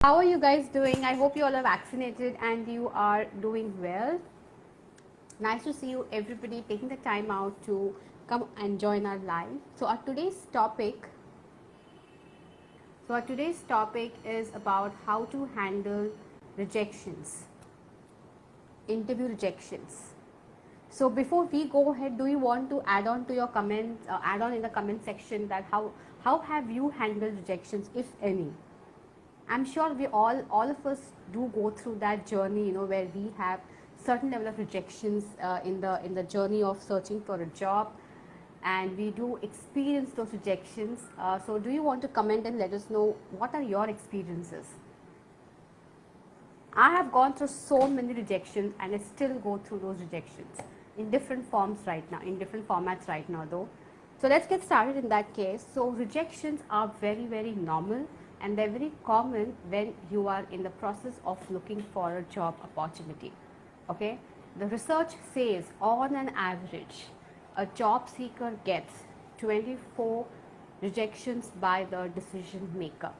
How are you guys doing? I hope you all are vaccinated and you are doing well. Nice to see you, everybody, taking the time out to come and join our live. So our today's topic is about how to handle rejections, interview rejections. So before we go ahead, do you want to add on to your comments, add on in the comment section that how have you handled rejections, if any? I'm sure we all of us do go through that journey, where we have certain level of rejections in the journey of searching for a job, and we do experience those rejections. So, do you want to comment and let us know what are your experiences? I have gone through so many rejections, and I still go through those rejections in different forms right now, in different formats right now, though. So let's get started in that case. So rejections are very, very normal, and they're very common when you are in the process of looking for a job opportunity. Okay, the research says on an average, a job seeker gets 24 rejections by the decision maker.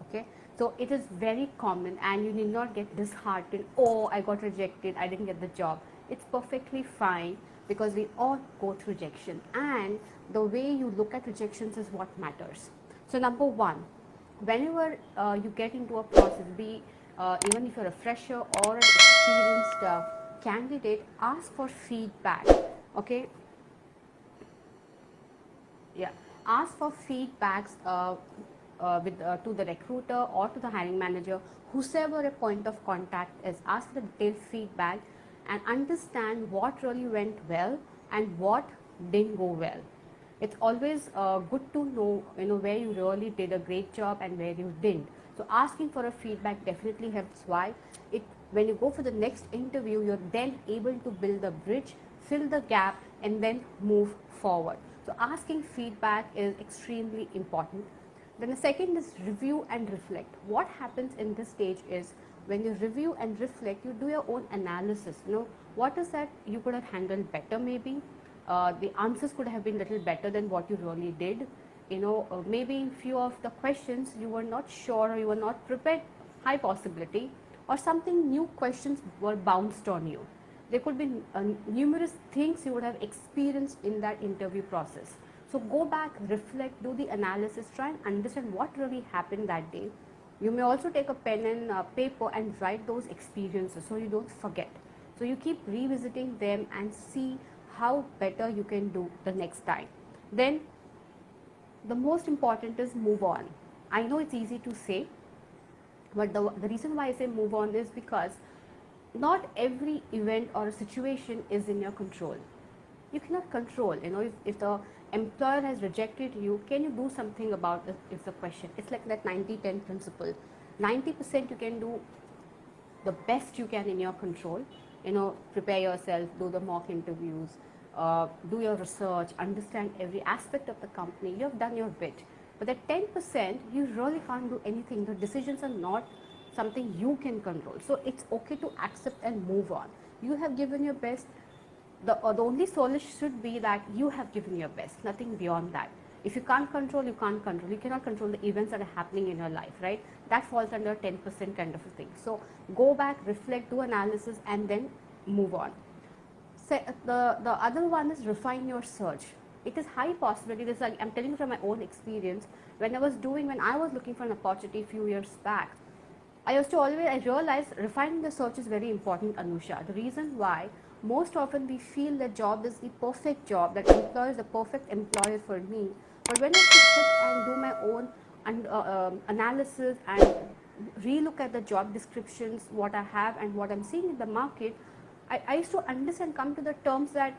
Okay, so it is very common, and you need not get disheartened. Oh, I got rejected, I didn't get the job. It's perfectly fine, because we all go through rejection, and the way you look at rejections is what matters. So number one, whenever you get into a process, be even if you're a fresher or an experienced candidate, ask for feedback. Okay, yeah, ask for feedbacks to the recruiter or to the hiring manager, whosoever a point of contact is. Ask for the detailed feedback and understand what really went well and what didn't go well. It's always good to know, where you really did a great job and where you didn't. So asking for a feedback definitely helps. Why? It When you go for the next interview, you're then able to build a bridge, fill the gap, and then move forward. So asking feedback is extremely important. Then the second is review and reflect. What happens in this stage is, when you review and reflect, you do your own analysis. What is that you could have handled better, maybe the answers could have been little better than what you really did. Maybe in few of the questions you were not sure, or you were not prepared, high possibility, or something new questions were bounced on you. There could be numerous things you would have experienced in that interview process. So go back, reflect, do the analysis, try and understand what really happened that day. You may also take a pen and paper and write those experiences so you don't forget. So you keep revisiting them and see how better you can do the next time. Then the most important is move on. I know it's easy to say, but the reason why I say move on is because not every event or situation is in your control. You cannot control, if the employer has rejected you, can you do something about it? Is the question. It's like that 90-10 principle. 90% you can do the best you can in your control. Prepare yourself, do the mock interviews, do your research, understand every aspect of the company. You have done your bit. But that 10%, you really can't do anything. The decisions are not something you can control. So it's okay to accept and move on. You have given your best. The only solace should be that you have given your best, nothing beyond that. If you can't control, you can't control. You cannot control the events that are happening in your life, right? That falls under 10% kind of a thing. So go back, reflect, do analysis, and then move on. So the other one is refine your search. It is high possibility. This, I'm telling you from my own experience. When I was looking for an opportunity a few years back, I realized refining the search is very important, Anusha. The reason why, most often we feel that job is the perfect job, that employer is the perfect employer for me. But when I sit and do my own analysis and relook at the job descriptions, what I have and what I'm seeing in the market, I used to understand, come to the terms that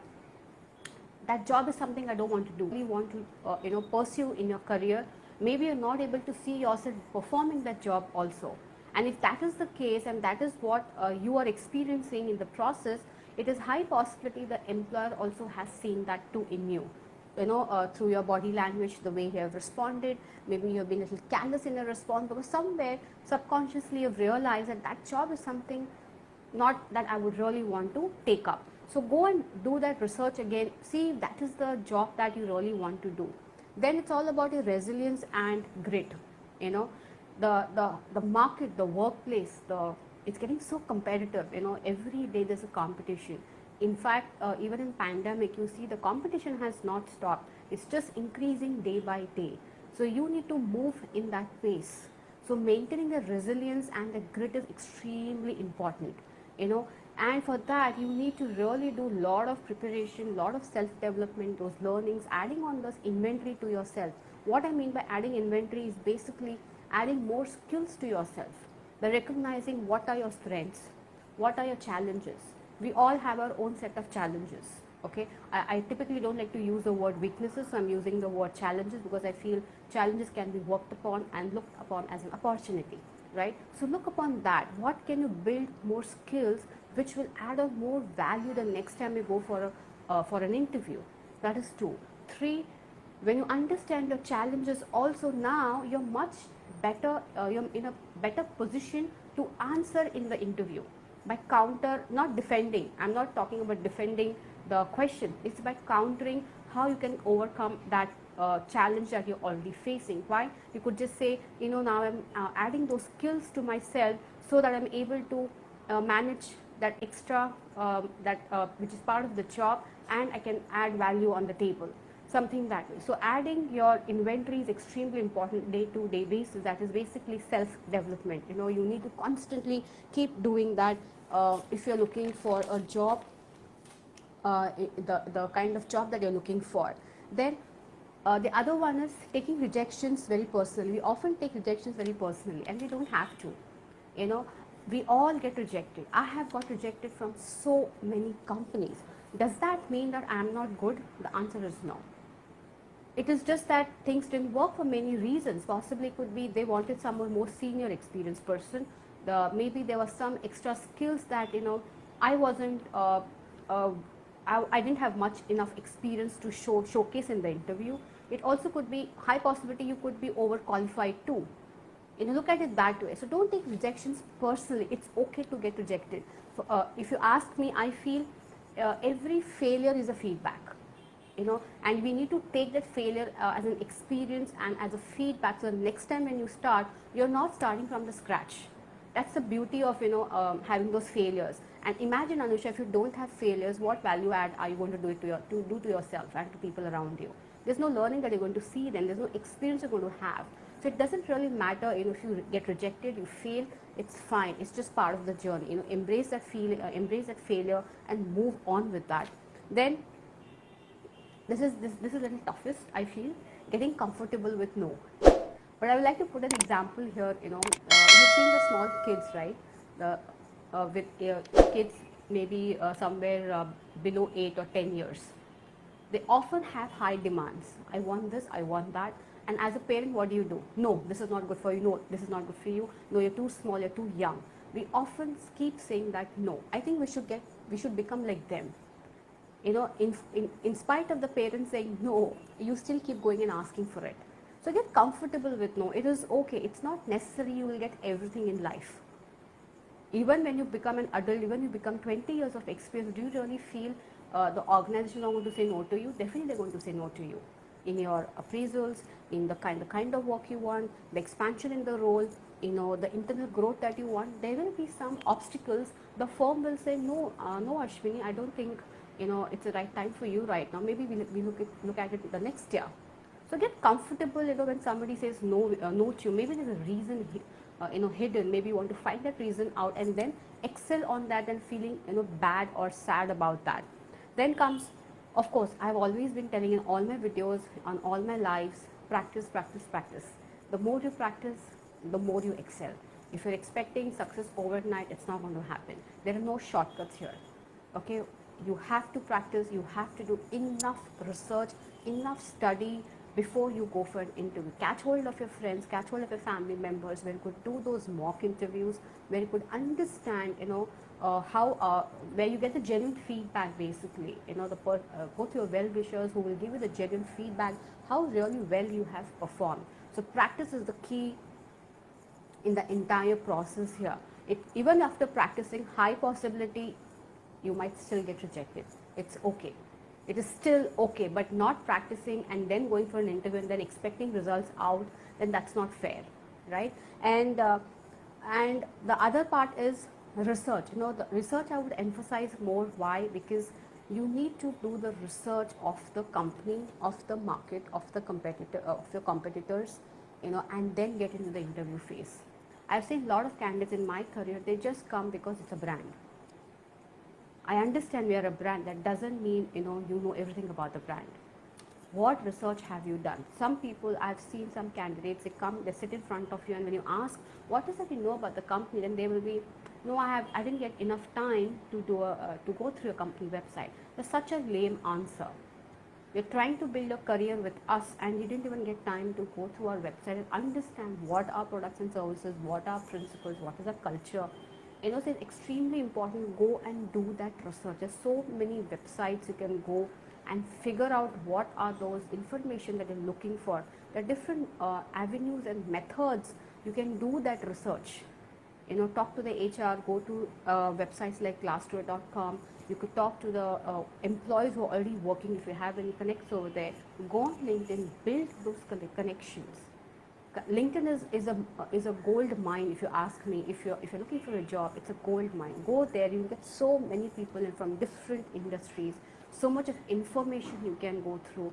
that job is something I don't want to do. You want to pursue in your career. Maybe you're not able to see yourself performing that job also. And if that is the case, and that is what you are experiencing in the process, it is high possibility the employer also has seen that too in you. Through your body language, the way you have responded, maybe you have been a little careless in your response, because somewhere subconsciously you've realized that that job is something not that I would really want to take up. So go and do that research again, see if that is the job that you really want to do. Then it's all about your resilience and grit. the market, the workplace, it's getting so competitive. Every day there's a competition. In fact, even in pandemic, you see the competition has not stopped. It's just increasing day by day. So you need to move in that pace. So maintaining the resilience and the grit is extremely important. And for that you need to really do a lot of preparation, lot of self development, those learnings, adding on those inventory to yourself. What I mean by adding inventory is basically adding more skills to yourself, the recognizing what are your strengths, what are your challenges. We all have our own set of challenges. Okay, I typically don't like to use the word weaknesses, so I'm using the word challenges because I feel challenges can be worked upon and looked upon as an opportunity, right? So look upon that. What can you build more skills which will add on more value the next time you go for an interview? That is 2. 3, when you understand your challenges, also now you're much better, you're in a better position to answer in the interview by counter, not defending. I'm not talking about defending the question. It's by countering how you can overcome that challenge that you're already facing. Why? You could just say, now I'm adding those skills to myself so that I'm able to manage that extra, which is part of the job, and I can add value on the table. Something that way. So adding your inventory is extremely important day to day basis. That is basically self development. You need to constantly keep doing that if you're looking for a job, the kind of job that you're looking for. Then the other one is taking rejections very personally. We often take rejections very personally, and we don't have to. We all get rejected. I have got rejected from so many companies. Does that mean that I'm not good? The answer is no. It is just that things didn't work for many reasons. Possibly could be they wanted someone more senior experienced person. Maybe there were some extra skills that I wasn't. I didn't have much enough experience to showcase in the interview. It also could be high possibility you could be overqualified too. Look at it that way. So don't take rejections personally. It's okay to get rejected. If you ask me, I feel every failure is a feedback. And we need to take that failure as an experience and as a feedback. So the next time when you start, you're not starting from the scratch. That's the beauty of having those failures. And imagine, Anusha, if you don't have failures, what value add are you going to do to yourself and to people around you? There's no learning that you're going to see then. There's no experience you're going to have. So it doesn't really matter. If you get rejected, you fail, it's fine. It's just part of the journey. Embrace that embrace that failure, and move on with that. Then this is a little toughest, I feel, getting comfortable with no. But I would like to put an example here. You've seen the small kids, right? With kids maybe somewhere below 8 or 10 years. They often have high demands. I want this, I want that. And as a parent, what do? No, this is not good for you. No, this is not good for you. No, you're too small, you're too young. We often keep saying that no. I think we should become like them. In spite of the parents saying no, you still keep going and asking for it. So get comfortable with no. It is okay. It's not necessary you will get everything in life. Even when you become an adult, even you become 20 years of experience, do you really feel the organization are going to say no to you? Definitely they're going to say no to you. In your appraisals, in the kind of work you want, the expansion in the role, the internal growth that you want, there will be some obstacles. The firm will say no, no Ashwini, I don't think it's the right time for you right now. Maybe we look at it the next year. So get comfortable, when somebody says no, no to you. Maybe there's a reason, hidden. Maybe you want to find that reason out and then excel on that and feeling, bad or sad about that. Then comes, of course, I've always been telling in all my videos, on all my lives, practice, practice, practice. The more you practice, the more you excel. If you're expecting success overnight, it's not going to happen. There are no shortcuts here. Okay. You have to practice, you have to do enough research, enough study before you go for an interview. Catch hold of your friends, catch hold of your family members, where you could do those mock interviews, where you could understand, where you get the genuine feedback basically. Go to your well-wishers who will give you the genuine feedback, how really well you have performed. So practice is the key in the entire process here. Even after practicing, high possibility you might still get rejected. It's okay. It is still okay, but not practicing and then going for an interview and then expecting results out, then that's not fair. right? And the other part is research. The research I would emphasize more. Why? Because you need to do the research of the company, of the market, of the competitor, of your competitors, and then get into the interview phase. I've seen a lot of candidates in my career, they just come because it's a brand. I understand we are a brand. That doesn't mean you know everything about the brand. What research have you done? Some people, I've seen some candidates, they sit in front of you, and when you ask, what is it you know about the company, then they will be, no, I didn't get enough time to to go through a company website. That's such a lame answer. You're trying to build a career with us, and you didn't even get time to go through our website and understand what are products and services, what are principles, what is our culture. So it's extremely important. Go and do that research. There's so many websites you can go and figure out what are those information that you're looking for. There are different avenues and methods you can do that research. Talk to the HR, go to websites like glassdoor.com. You could talk to the employees who are already working. If you have any connects over there, go on LinkedIn, build those connections. LinkedIn is a gold mine. If you ask me, if you're looking for a job, it's a gold mine. Go there, you get so many people from different industries, so much of information you can go through.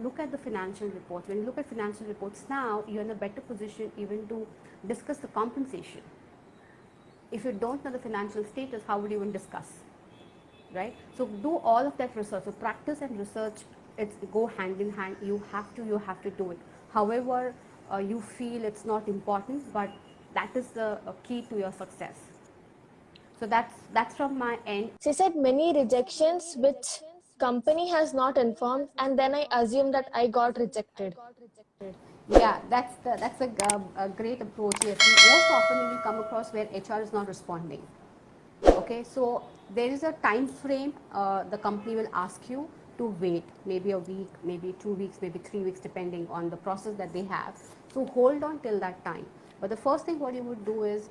Look at the financial reports. When you look at financial reports now, you're in a better position even to discuss the compensation. If you don't know the financial status, how would you even discuss, right? So do all of that research. So practice and research, it's go hand in hand. You have to do it. However, you feel it's not important, but that is the key to your success. So that's from my end. She said many rejections which company has not informed, and then I assume that I got rejected. Yeah, that's a great approach. Yes, most often you will come across where HR is not responding. Okay, so there is a time frame the company will ask you to wait, maybe a week, maybe 2 weeks, maybe 3 weeks, depending on the process that they have. So hold on till that time. But the first thing what you would do is,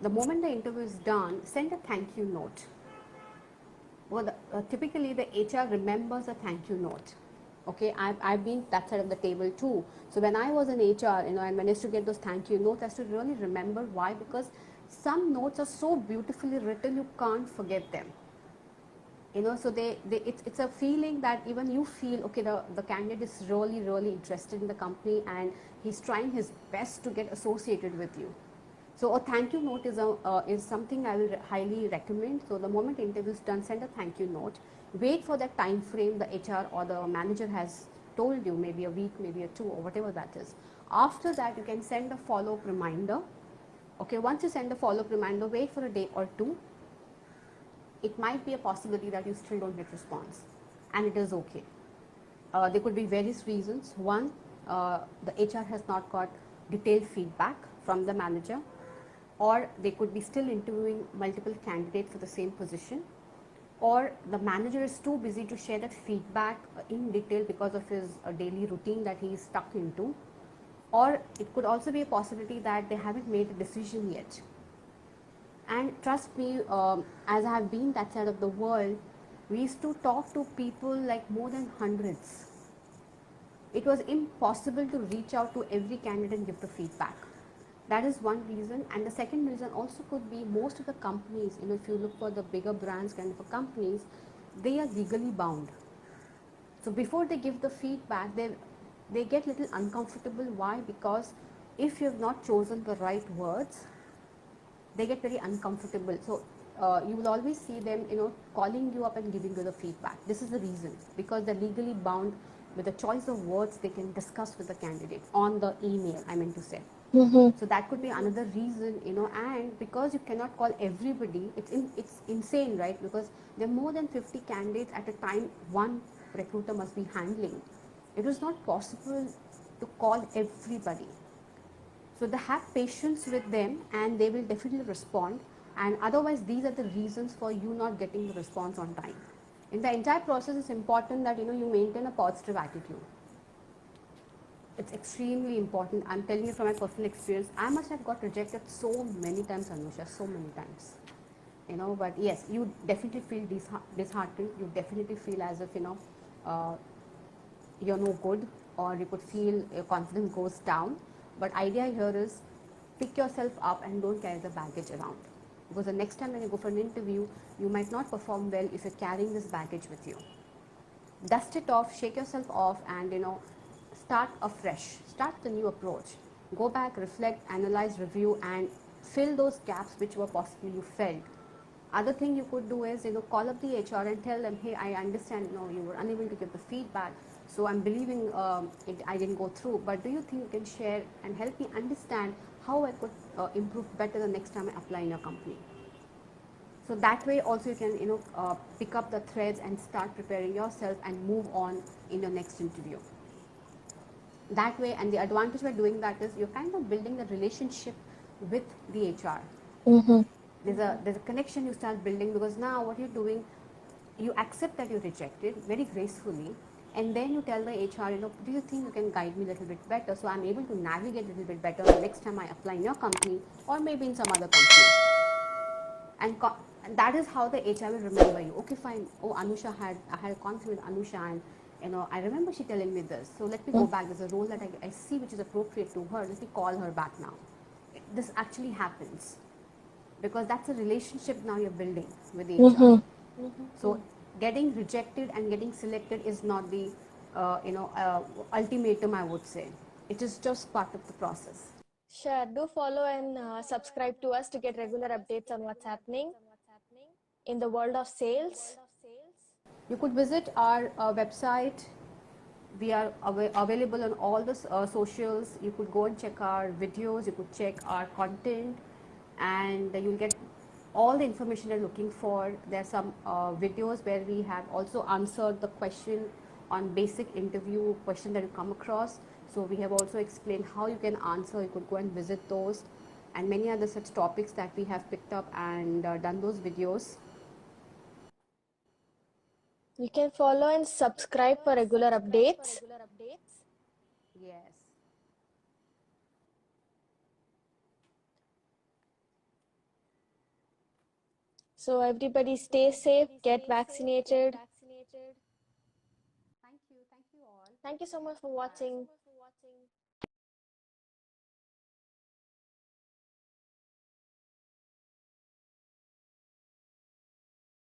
the moment the interview is done, send a thank you note. Well, typically the HR remembers a thank you note. Okay, I've been that side of the table too. So when I was in HR, and managed to get those thank you notes, I used to really remember. Why? Because some notes are so beautifully written, you can't forget them. So it's a feeling that even you feel, okay, the candidate is really, really interested in the company, and he's trying his best to get associated with you. So a thank you note is something I will highly recommend. So the moment interview is done, send a thank you note. Wait for that time frame the HR or the manager has told you, maybe a week, maybe a 2, or whatever that is. After that, you can send a follow-up reminder. Okay, once you send a follow-up reminder, wait for a day or 2. It might be a possibility that you still don't get response, and it is okay. There could be various reasons. One, the HR has not got detailed feedback from the manager, or they could be still interviewing multiple candidates for the same position, or the manager is too busy to share that feedback in detail because of his daily routine that he is stuck into, or it could also be a possibility that they haven't made a decision yet. And trust me, as I have been that side of the world, we used to talk to people like more than hundreds. It was impossible to reach out to every candidate and give the feedback. That is one reason. And the second reason also could be most of the companies, if you look for the bigger brands kind of companies, they are legally bound. So before they give the feedback, they get little uncomfortable. Why? Because if you have not chosen the right words, they get very uncomfortable. So you will always see them, calling you up and giving you the feedback. This is the reason, because they're legally bound with the choice of words they can discuss with the candidate on the email, I meant to say. Mm-hmm. So that could be another reason, and because you cannot call everybody, it's insane, right? Because there are more than 50 candidates at a time one recruiter must be handling. It is not possible to call everybody. So they have patience with them, and they will definitely respond. And otherwise, these are the reasons for you not getting the response on time. In the entire process, it's important that you maintain a positive attitude. It's extremely important. I'm telling you from my personal experience. I must have got rejected so many times, Anusha, so many times. But yes, you definitely feel disheartened. You definitely feel as if you're no good, or you could feel your confidence goes down. But idea here is Pick yourself up and don't carry the baggage around. Because the next time when you go for an interview, you might not perform well if you're carrying this baggage with you. Dust it off, shake yourself off, and start afresh. Start the new approach. Go back, reflect, analyze, review, and fill those gaps which were possibly you felt. Other thing you could do is call up the HR and tell them, hey, I understand you were unable to give the feedback, so I'm believing I didn't go through. But do you think you can share and help me understand how I could improve better the next time I apply in your company? So that way also you can pick up the threads and start preparing yourself and move on in your next interview. That way, and the advantage by doing that is you're kind of building the relationship with the HR. Mm-hmm. There's a connection you start building, because now what you're doing, you accept that you're rejected very gracefully, and then you tell the HR, do you think you can guide me a little bit better so I'm able to navigate a little bit better the next time I apply in your company or maybe in some other company. And that is how the HR will remember you. Okay, fine. Oh, I had a conversation with Anusha, and I remember she telling me this. So let me go back. There's a role that I see which is appropriate to her. Let me call her back now. This actually happens because that's a relationship now you're building with the HR. So getting rejected and getting selected is not the ultimatum, I would say. It is just part of the process. Sure. Do follow and subscribe to us to get regular updates on what's happening in the world of sales. You could visit our website. We are available on all the socials. You could go and check our videos, you could check our content, and you'll get all the information you're looking for. There are some videos where we have also answered the question on basic interview question that you come across. So we have also explained how you can answer. You could go and visit those, and many other such topics that we have picked up and done those videos. You can follow and subscribe for regular updates. Yes. So everybody stay safe, get vaccinated. Thank you. Thank you all. Thank you so much for watching.